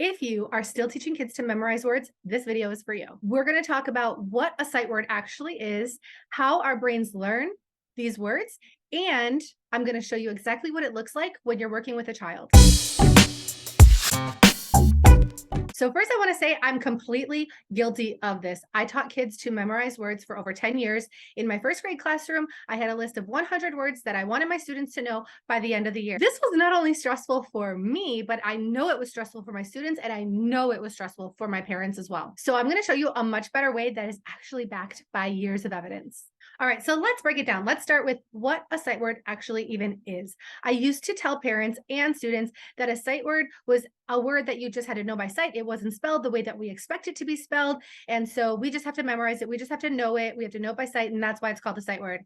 If you are still teaching kids to memorize words, this video is for you. We're going to talk about what a sight word actually is, how our brains learn these words, and I'm going to show you exactly what it looks like when you're working with a child. So first I want to say I'm completely guilty of this. I taught kids to memorize words for over 10 years. In my first grade classroom, I had a list of 100 words that I wanted my students to know by the end of the year. This was not only stressful for me, but I know it was stressful for my students, and I know it was stressful for my parents as well. So I'm going to show you a much better way that is actually backed by years of evidence. All right, so let's break it down. Let's start with what a sight word actually even is. I used to tell parents and students that a sight word was a word that you just had to know by sight. It wasn't spelled the way that we expect it to be spelled. And so we just have to memorize it. We just have to know it. We have to know it by sight. And that's why it's called a sight word.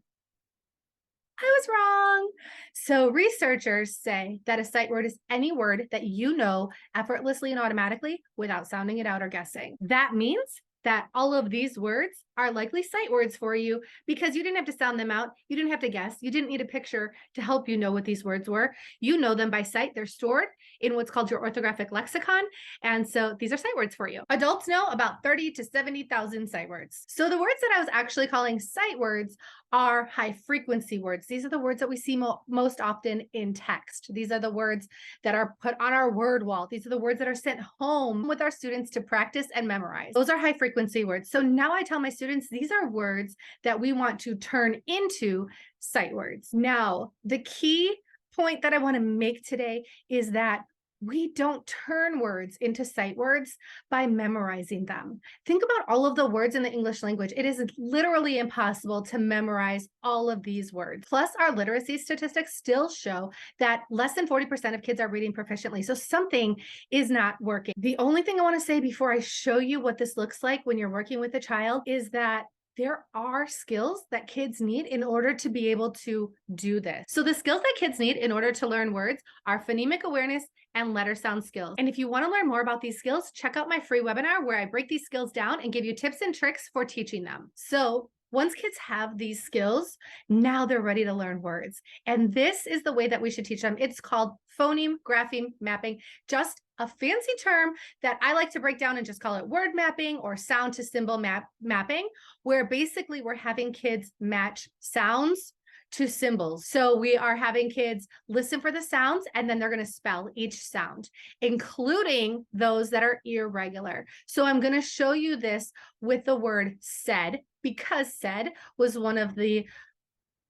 I was wrong. So researchers say that a sight word is any word that you know effortlessly and automatically without sounding it out or guessing. That means that all of these words are likely sight words for you because you didn't have to sound them out. You didn't have to guess. You didn't need a picture to help you know what these words were. You know them by sight. They're stored in what's called your orthographic lexicon. And so these are sight words for you. Adults know about 30 to 70,000 sight words. So the words that I was actually calling sight words are high frequency words. These are the words that we see most often in text. These are the words that are put on our word wall. These are the words that are sent home with our students to practice and memorize. Those are high frequency words. So now I tell my students these are words that we want to turn into sight words. Now, the key point that I want to make today is that we don't turn words into sight words by memorizing them. Think about all of the words in the English language. It is literally impossible to memorize all of these words. Plus, our literacy statistics still show that less than 40% of kids are reading proficiently. So something is not working. The only thing I want to say before I show you what this looks like when you're working with a child is that there are skills that kids need in order to be able to do this. So the skills that kids need in order to learn words are phonemic awareness and letter sound skills. And if you want to learn more about these skills, check out my free webinar where I break these skills down and give you tips and tricks for teaching them. So once kids have these skills, now they're ready to learn words. And this is the way that we should teach them. It's called phoneme grapheme mapping, just a fancy term that I like to break down and just call it word mapping or sound to symbol mapping, where basically we're having kids match sounds to symbols. So we are having kids listen for the sounds, and then they're going to spell each sound, including those that are irregular. So I'm going to show you this with the word said, because said was one of the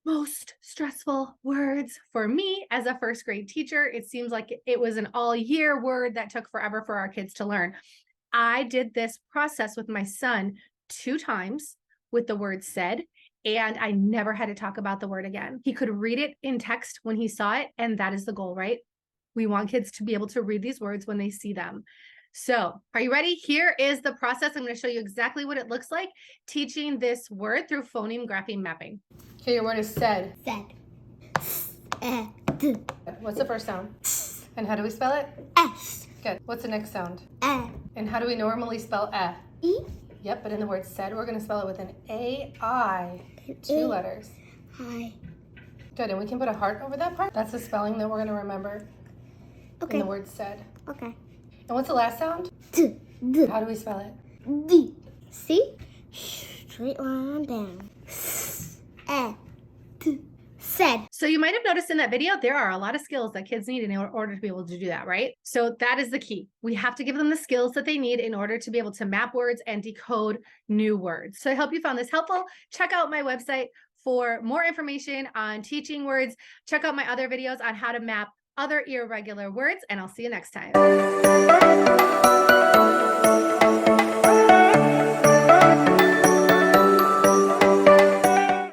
most stressful words for me as a first grade teacher. It seems like it was an all year word that took forever for our kids to learn. I did this process with my son 2 times with the word said, and I never had to talk about the word again. He could read it in text when he saw it, and that is the goal, right? We want kids to be able to read these words when they see them. So are you ready? Here is the process. I'm going to show you exactly what it looks like teaching this word through phoneme grapheme mapping. Okay, your word is said. Said. What's the first sound? And how do we spell it? S. Good. What's the next sound? A. And how do we normally spell eh? E. Yep, but in the word said, we're going to spell it with an A-I, 2 letters. I. Good, and we can put a heart over that part. That's the spelling that we're going to remember Okay. in the word said. Okay. And what's the last sound? D. D. How do we spell it? D. See? Straight line down. A. T. Said. So you might have noticed in that video, there are a lot of skills that kids need in order to be able to do that, right? So that is the key. We have to give them the skills that they need in order to be able to map words and decode new words. So I hope you found this helpful. Check out my website for more information on teaching words. Check out my other videos on how to map other irregular words, and I'll see you next time.